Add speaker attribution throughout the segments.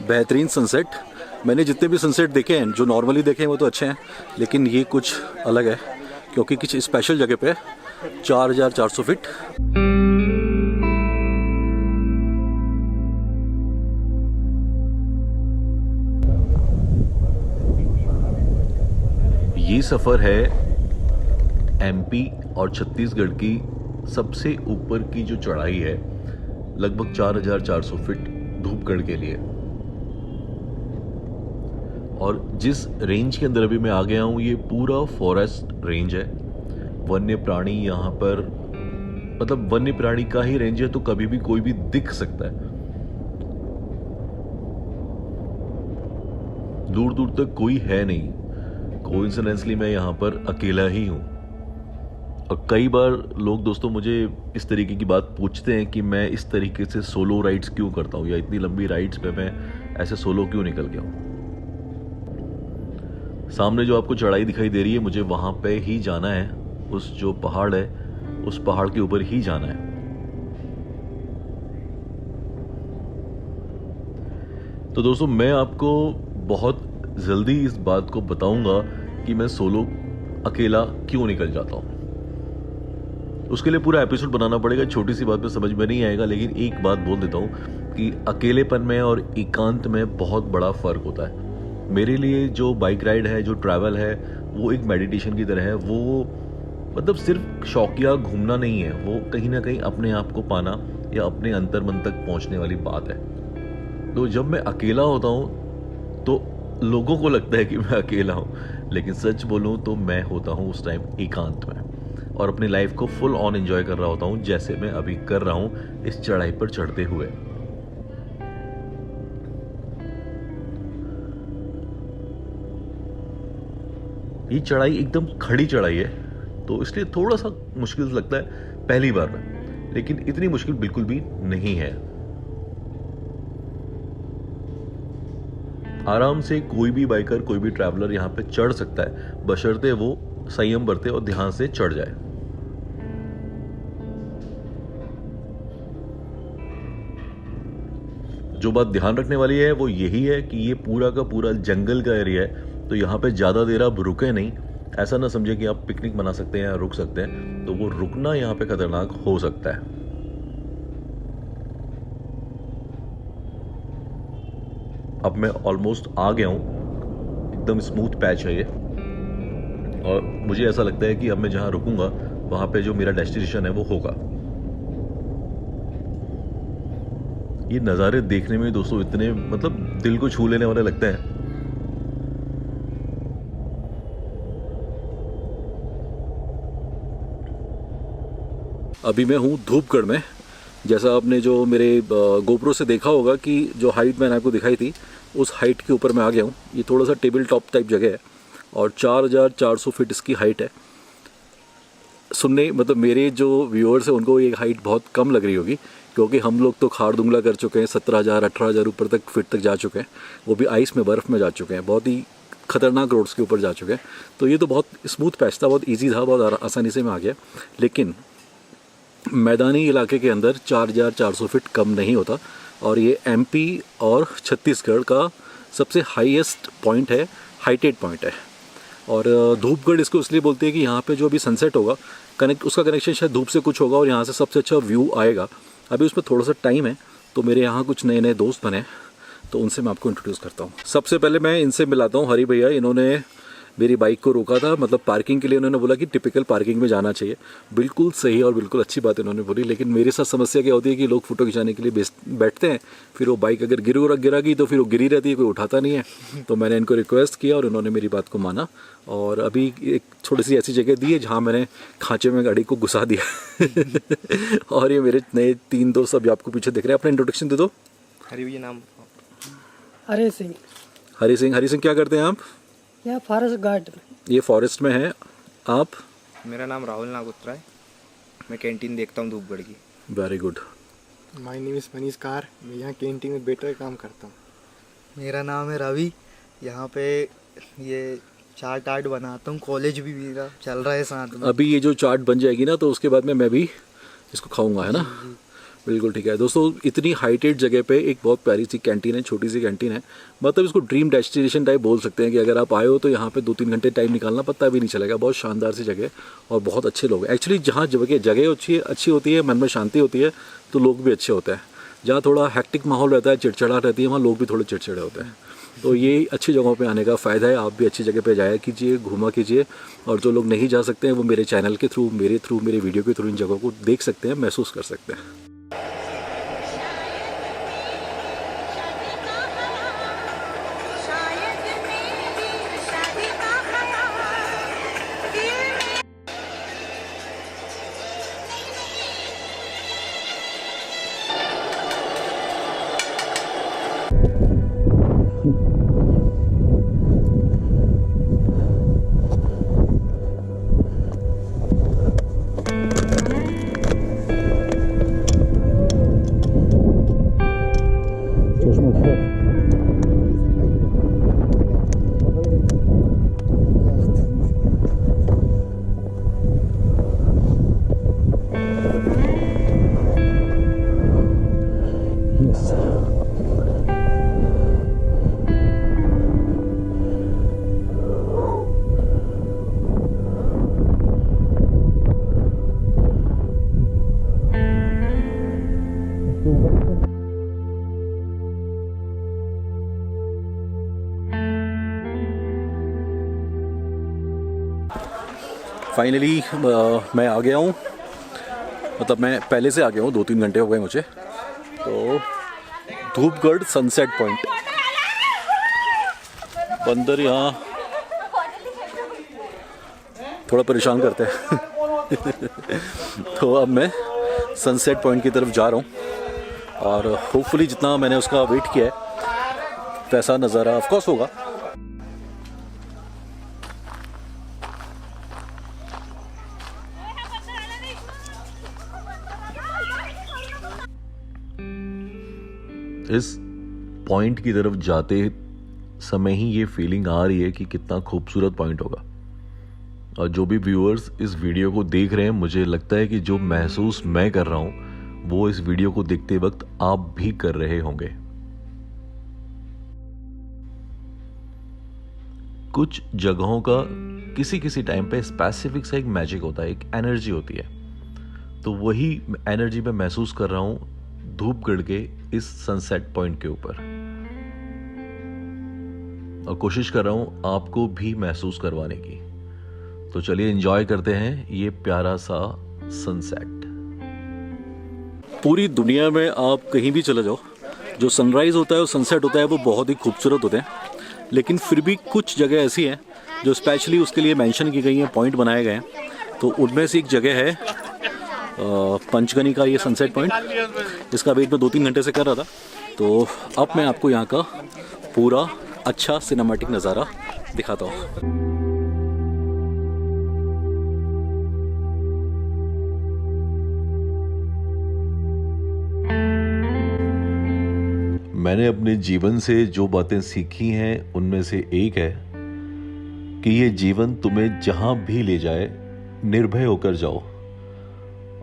Speaker 1: बेहतरीन सनसेट। मैंने जितने भी सनसेट देखे हैं, जो नॉर्मली देखे हैं वो तो अच्छे हैं, लेकिन ये कुछ अलग है क्योंकि किसी स्पेशल जगह पे 4400 फीट। ये सफ़र है एमपी और छत्तीसगढ़ की सबसे ऊपर की जो चढ़ाई है, लगभग 4400 फीट धूपगढ़ के लिए। और जिस रेंज के अंदर अभी मैं आ गया हूँ, ये पूरा फॉरेस्ट रेंज है। वन्य प्राणी यहाँ पर, मतलब वन्य प्राणी का ही रेंज है, तो कभी भी कोई भी दिख सकता है। दूर दूर तक कोई है नहीं। कोइंसिडेंटली मैं यहाँ पर अकेला ही हूँ। और कई बार लोग दोस्तों मुझे इस तरीके की बात पूछते हैं कि मैं इस तरीके से सोलो राइड्स क्यों करता हूँ, या इतनी लंबी राइड्स पे मैं ऐसे सोलो क्यों निकल गया हूँ। सामने जो आपको चढ़ाई दिखाई दे रही है, मुझे वहाँ पे ही जाना है। उस जो पहाड़ है, उस पहाड़ के ऊपर ही जाना है। तो दोस्तों, मैं आपको बहुत जल्दी इस बात को बताऊंगा कि मैं सोलो अकेला क्यों निकल जाता हूँ। उसके लिए पूरा एपिसोड बनाना पड़ेगा, छोटी सी बात में समझ में नहीं आएगा। लेकिन एक बात बोल देता हूँ कि अकेलेपन में और एकांत में बहुत बड़ा फर्क होता है। मेरे लिए जो बाइक राइड है, जो ट्रैवल है, वो एक मेडिटेशन की तरह है। वो मतलब सिर्फ शौकिया घूमना नहीं है, वो कहीं ना कहीं अपने आप को पाना या अपने अंतर मन तक पहुंचने वाली बात है। तो जब मैं अकेला होता हूँ तो लोगों को लगता है कि मैं अकेला हूँ, लेकिन सच बोलूँ तो मैं होता हूँ उस टाइम एकांत में, और अपनी लाइफ को फुल ऑन एंजॉय कर रहा होता हूँ, जैसे मैं अभी कर रहा हूँ इस चढ़ाई पर चढ़ते हुए। ये चढ़ाई एकदम खड़ी चढ़ाई है, तो इसलिए थोड़ा सा मुश्किल लगता है पहली बार में, लेकिन इतनी मुश्किल बिल्कुल भी नहीं है। आराम से कोई भी बाइकर, कोई भी ट्रैवलर यहाँ पे चढ़ सकता है, बशर्ते वो संयम बरते और ध्यान से चढ़ जाए। जो बात ध्यान रखने वाली है वो यही है कि ये पूरा का पूरा जंगल का एरिया है, तो यहाँ पे ज़्यादा देर आप रुके नहीं। ऐसा ना समझे कि आप पिकनिक मना सकते हैं या रुक सकते हैं, तो वो रुकना यहाँ पे खतरनाक हो सकता है। अब मैं ऑलमोस्ट आ गया हूँ, एकदम स्मूथ पैच है ये, और मुझे ऐसा लगता है कि अब मैं जहाँ रुकूंगा वहाँ पे जो मेरा डेस्टिनेशन है वो होगा। ये नज़ारे देखने में दोस्तों इतने मतलब दिल को छू लेने वाले लगते हैं। अभी मैं हूँ धूपगढ़ में। जैसा आपने जो मेरे गोप्रो से देखा होगा कि जो हाइट मैंने आपको दिखाई थी, उस हाइट के ऊपर मैं आ गया हूँ। ये थोड़ा सा टेबल टॉप टाइप जगह है और 4400 फीट इसकी हाइट है। सुनने मतलब मेरे जो व्यूअर्स हैं उनको ये हाइट बहुत कम लग रही होगी, क्योंकि हम लोग तो खाड़ दुंगला कर चुके हैं, 17,000 18,000 ऊपर तक फीट तक जा चुके हैं, वो भी आइस में, बर्फ़ में जा चुके हैं, बहुत ही खतरनाक रोड्स के ऊपर जा चुके हैं। तो ये तो बहुत स्मूथ पैच था, बहुत ईजी था, बहुत आसानी से मैं आ गया। लेकिन मैदानी इलाके के अंदर 4400 फीट कम नहीं होता, और ये एमपी और छत्तीसगढ़ का सबसे हाईएस्ट पॉइंट है, हाइटेड पॉइंट है। और धूपगढ़ इसको इसलिए बोलते हैं कि यहाँ पे जो अभी सनसेट होगा, उसका कनेक्शन शायद धूप से कुछ होगा और यहाँ से सबसे अच्छा व्यू आएगा। अभी उसमें थोड़ा सा टाइम है, तो मेरे यहाँ कुछ नए नए दोस्त बने, तो उनसे मैं आपको इंट्रोड्यूस करता हूँ। सबसे पहले मैं इनसे मिलाता हूँ, हरी भैया। इन्होंने मेरी बाइक को रोका था, मतलब पार्किंग के लिए। उन्होंने बोला कि टिपिकल पार्किंग में जाना चाहिए। बिल्कुल सही और बिल्कुल अच्छी बात इन्होंने बोली। लेकिन मेरे साथ समस्या क्या होती है कि लोग फ़ोटो खिंचाने के लिए बैठते हैं, फिर वो बाइक अगर गिरा गई तो फिर वो गिरी रहती है, कोई उठाता नहीं है। तो मैंने इनको रिक्वेस्ट किया और इन्होंने मेरी बात को माना, और अभी एक थोड़ी सी ऐसी जगह दी है जहाँ मैंने खांचे में गाड़ी को घुसा दिया। और ये मेरे नए 3 दोस्त अभी आपको पीछे दिख रहे हैं। अपना इंट्रोडक्शन दे दो।
Speaker 2: हरी भैया नाम।
Speaker 1: हरी सिंह। हरी सिंह, क्या करते हैं आप?
Speaker 3: यहाँ फॉरेस्ट गार्ड में।
Speaker 1: ये फॉरेस्ट में है। आप?
Speaker 2: मेरा नाम राहुल नागोत्रा है, मैं कैंटीन देखता हूँ धूपगढ़ की।
Speaker 1: Very good.
Speaker 4: My name is Manish car, मैं यहाँ कैंटीन में वेटर काम करता हूँ।
Speaker 5: मेरा नाम है रवि, यहाँ पे ये चार्ट आर्ट बनाता हूँ, कॉलेज भी मेरा चल रहा है साथ में।
Speaker 1: अभी ये जो चार्ट बन जाएगी ना, तो उसके बाद में मैं भी इसको खाऊंगा, है ना? बिल्कुल ठीक है दोस्तों, इतनी हाइटेड जगह पे एक बहुत प्यारी सी कैंटीन है, छोटी सी कैंटीन है, मतलब इसको ड्रीम डेस्टिनेशन टाइप बोल सकते हैं कि अगर आप आए हो तो यहाँ पे 2-3 घंटे टाइम निकालना पता भी नहीं चलेगा। बहुत शानदार सी जगह और बहुत अच्छे लोग हैं। एक्चुअली जहाँ जगह अच्छी होती है, मन में शांति होती है, तो लोग भी अच्छे होते हैं। जहाँ थोड़ा हैक्टिक माहौल रहता है, चिड़चिड़ाहट रहती है, वहाँ लोग भी थोड़े चिड़चिड़े होते हैं। तो ये अच्छी जगहों पे आने का फ़ायदा है। आप भी अच्छी जगह पे जाया कीजिए, घूमा कीजिए, और जो लोग नहीं जा सकते हैं वो मेरे चैनल के थ्रू, मेरे वीडियो के थ्रू इन जगहों को देख सकते हैं, महसूस कर सकते हैं। फाइनली मैं आ गया हूँ, मतलब मैं पहले से आ गया हूँ, 2-3 घंटे हो गए मुझे। तो धूपगढ़ सनसेट पॉइंट, बंदर यहाँ थोड़ा परेशान करते हैं तो अब मैं सनसेट पॉइंट की तरफ जा रहा हूँ, और होपफुली जितना मैंने उसका वेट किया है वैसा नज़ारा ऑफ कोर्स होगा। इस पॉइंट की तरफ जाते समय ही ये फीलिंग आ रही है कि कितना खूबसूरत पॉइंट होगा। और जो भी व्यूअर्स इस वीडियो को देख रहे हैं, मुझे लगता है कि जो महसूस मैं कर रहा हूं वो इस वीडियो को देखते वक्त आप भी कर रहे होंगे। कुछ जगहों का किसी किसी टाइम पे स्पेसिफिक सा एक मैजिक होता है, एक एनर्जी होती है। तो वही एनर्जी मैं महसूस कर रहा हूं धूपगढ़ के इस सनसेट पॉइंट के ऊपर, और कोशिश कर रहा हूं आपको भी महसूस करवाने की। तो चलिए एंजॉय करते हैं ये प्यारा सा सनसेट। पूरी दुनिया में आप कहीं भी चले जाओ, जो सनराइज होता है और सनसेट होता है वो बहुत ही खूबसूरत होते हैं, लेकिन फिर भी कुछ जगह ऐसी हैं जो स्पेशली उसके लिए मेंशन की गई हैं, पॉइंट बनाए गए हैं। तो उनमें से एक जगह है पंचगनी का ये सनसेट पॉइंट। इसका वेट मैं 2-3 घंटे से कर रहा था। तो अब मैं आपको यहाँ का पूरा अच्छा सिनेमैटिक नज़ारा दिखाता हूँ। मैंने अपने जीवन से जो बातें सीखी हैं उनमें से एक है कि ये जीवन तुम्हें जहां भी ले जाए निर्भय होकर जाओ,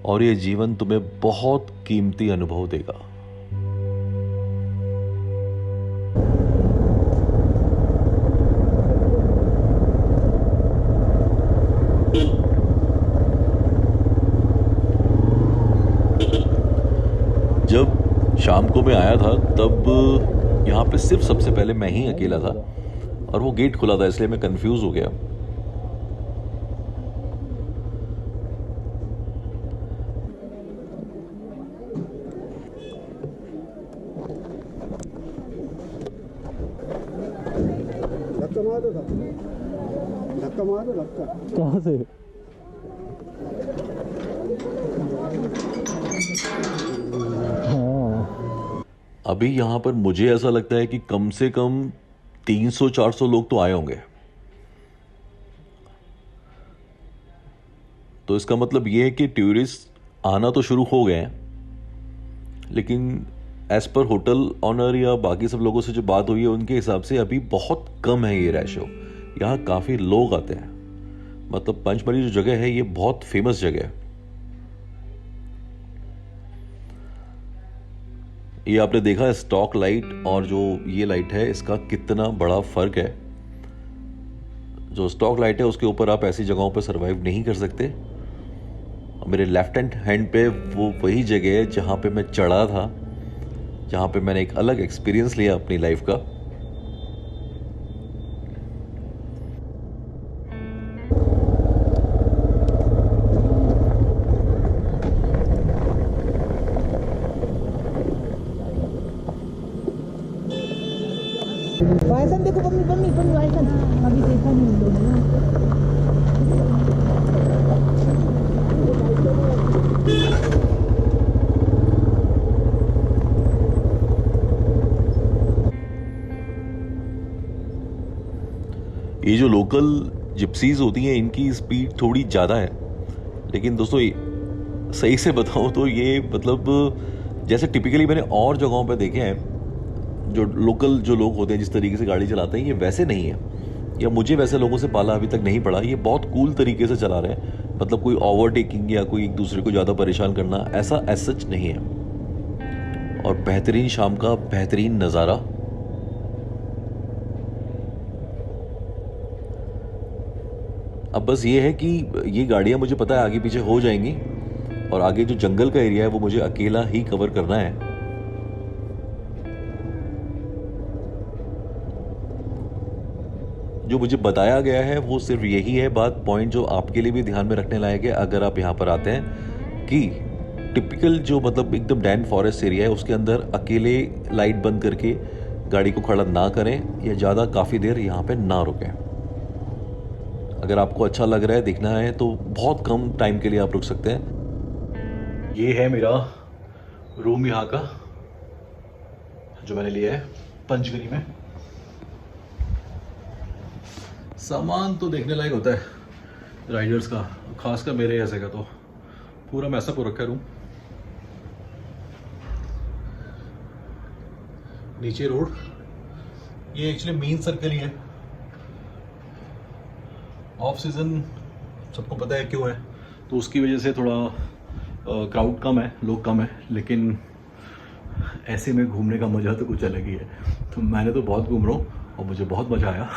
Speaker 1: और ये जीवन तुम्हें बहुत कीमती अनुभव देगा। जब शाम को मैं आया था तब यहाँ पे सिर्फ सबसे पहले मैं ही अकेला था, और वो गेट खुला था, इसलिए मैं कंफ्यूज हो गया।
Speaker 4: कहाँ से?
Speaker 1: अभी यहाँ पर मुझे ऐसा लगता है कि कम से कम 300-400 लोग तो आए होंगे। तो इसका मतलब ये है कि टूरिस्ट आना तो शुरू हो गए हैं, लेकिन एज पर होटल ऑनर या बाकी सब लोगों से जो बात हुई है उनके हिसाब से अभी बहुत कम है ये रेशो। यहाँ काफ़ी लोग आते हैं, मतलब पंचमढ़ी जो जगह है ये बहुत फेमस जगह है। ये आपने देखा स्टॉक लाइट और जो ये लाइट है इसका कितना बड़ा फ़र्क है। जो स्टॉक लाइट है उसके ऊपर आप ऐसी जगहों पर सर्वाइव नहीं कर सकते। मेरे लेफ्ट हैंड पे वो वही जगह है जहाँ पे मैं चढ़ा था, जहाँ पे मैंने एक अलग एक्सपीरियंस लिया अपनी लाइफ का।
Speaker 3: वायसन देखो, पम्मी पम्मी पम्मी वायसन अभी देखा नहीं हम लोगों ने।
Speaker 1: ये जो लोकल जिप्सीज होती हैं इनकी स्पीड थोड़ी ज़्यादा है, लेकिन दोस्तों सही से बताऊं तो ये मतलब जैसे टिपिकली मैंने और जगहों पे देखे हैं जो लोकल जो लोग होते हैं जिस तरीके से गाड़ी चलाते हैं, ये वैसे नहीं है, या मुझे वैसे लोगों से पाला अभी तक नहीं पड़ा। ये बहुत कूल तरीके से चला रहे हैं, मतलब कोई ओवरटेकिंग या कोई एक दूसरे को ज़्यादा परेशान करना ऐसा एज सच नहीं है। और बेहतरीन शाम का बेहतरीन नज़ारा। अब बस ये है कि ये गाड़ियाँ मुझे पता है आगे पीछे हो जाएंगी और आगे जो जंगल का एरिया है वो मुझे अकेला ही कवर करना है। जो मुझे बताया गया है वो सिर्फ यही है बात, पॉइंट जो आपके लिए भी ध्यान में रखने लायक है अगर आप यहाँ पर आते हैं, कि टिपिकल जो मतलब एकदम डैन फॉरेस्ट एरिया है उसके अंदर अकेले लाइट बंद करके गाड़ी को खड़ा ना करें या ज़्यादा काफ़ी देर यहाँ पे ना रुकें। अगर आपको अच्छा लग रहा है, दिखना है, तो बहुत कम टाइम के लिए आप रुक सकते हैं। ये है मेरा रूम यहाँ का जो मैंने लिया है पंचगनी में। सामान तो देखने लायक होता है राइडर्स का, खासकर मेरे ऐसे का तो पूरा मैसअप हो रखा है रूम। नीचे रोड, ये एक्चुअली मेन सर्कल ही है। ऑफ सीज़न सबको पता है क्यों है, तो उसकी वजह से थोड़ा क्राउड कम है, लोग कम है, लेकिन ऐसे में घूमने का मज़ा तो कुछ अलग ही है। तो मैंने तो बहुत घूम रहा हूँ और मुझे बहुत मज़ा आया।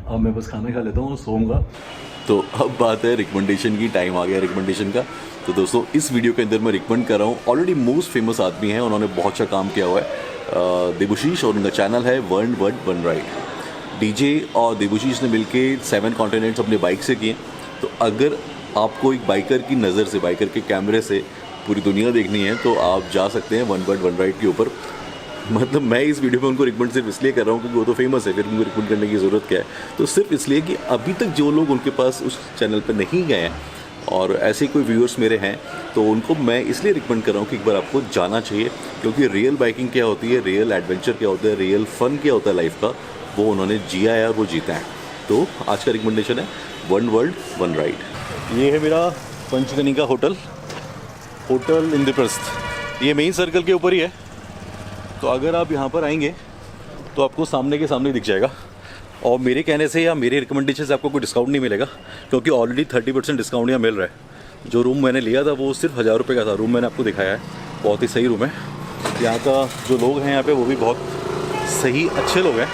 Speaker 1: अब मैं बस खाना खा लेता हूँ और सोऊंगा। तो अब बात है रिकमेंडेशन की, टाइम आ गया रिकमेंडेशन का। तो दोस्तों इस वीडियो के अंदर मैं रिकमेंड कर रहा हूँ, ऑलरेडी मोस्ट फेमस आदमी हैं, उन्होंने बहुत अच्छा काम किया हुआ है, देबुशीष, और उनका चैनल है one word one ride. DJ और देबुशीष ने मिलके 7 कॉन्टिनेंट्स अपने बाइक से किए। तो अगर आपको एक बाइकर की नज़र से, बाइकर के कैमरे से पूरी दुनिया देखनी है तो आप जा सकते हैं वन वर्ड वन राइड के ऊपर। मतलब मैं इस वीडियो में उनको रिकमेंड सिर्फ इसलिए कर रहा हूँ क्योंकि वो तो फेमस है, फिर उनको रिकमेंड करने की ज़रूरत क्या है। तो सिर्फ इसलिए कि अभी तक जो लोग उनके पास उस चैनल पर नहीं गए हैं और ऐसे कोई व्यूअर्स मेरे हैं, तो उनको मैं इसलिए रिकमेंड कर रहा हूँ कि एक बार आपको जाना चाहिए, क्योंकि रियल बाइकिंग क्या होती है, रियल एडवेंचर क्या होता है, रियल फन क्या होता है लाइफ का, वो उन्होंने जिया है और वो जीता है। तो आज का रिकमेंडेशन है वन वर्ल्ड वन राइड। ये है मेरा पंचगनी का होटल इंद्रप्रस्थ। ये मेन सर्कल के ऊपर ही है, तो अगर आप यहाँ पर आएंगे तो आपको सामने के सामने दिख जाएगा। और मेरे कहने से या मेरे रिकमेंडेशन से आपको कोई डिस्काउंट नहीं मिलेगा, क्योंकि ऑलरेडी 30% डिस्काउंट यहाँ मिल रहा है। जो रूम मैंने लिया था वो सिर्फ 1000 रुपये का था। रूम मैंने आपको दिखाया है, बहुत ही सही रूम है। यहाँ का जो लोग हैं यहाँ पे वो भी बहुत सही अच्छे लोग हैं।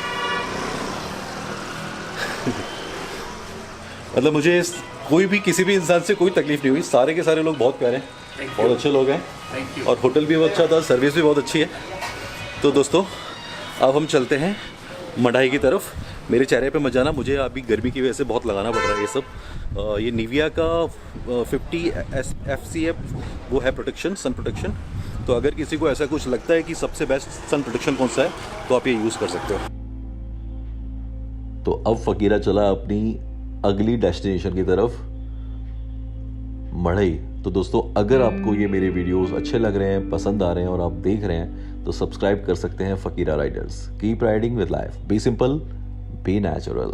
Speaker 1: मतलब मुझे कोई भी किसी भी इंसान से कोई तकलीफ नहीं हुई, सारे के सारे लोग बहुत प्यारे हैं, बहुत अच्छे लोग हैं, और होटल भी बहुत अच्छा था, सर्विस भी बहुत अच्छी है। तो दोस्तों अब हम चलते हैं मढ़ाई की तरफ। मेरे चेहरे पे मत जाना, मुझे अभी गर्मी की वजह से बहुत लगाना पड़ रहा है ये सब। ये निविया का 50 FCF वो है प्रोटेक्शन, सन प्रोटेक्शन। तो अगर किसी को ऐसा कुछ लगता है कि सबसे बेस्ट सन प्रोटेक्शन कौन सा है, तो आप ये यूज़ कर सकते हो। तो अब फकीरा चला अपनी अगली डेस्टिनेशन की तरफ, मढ़ई। तो दोस्तों अगर आपको ये मेरे वीडियोस अच्छे लग रहे हैं, पसंद आ रहे हैं और आप देख रहे हैं, तो सब्सक्राइब कर सकते हैं Fakira riders. Keep riding with life, be simple, be natural.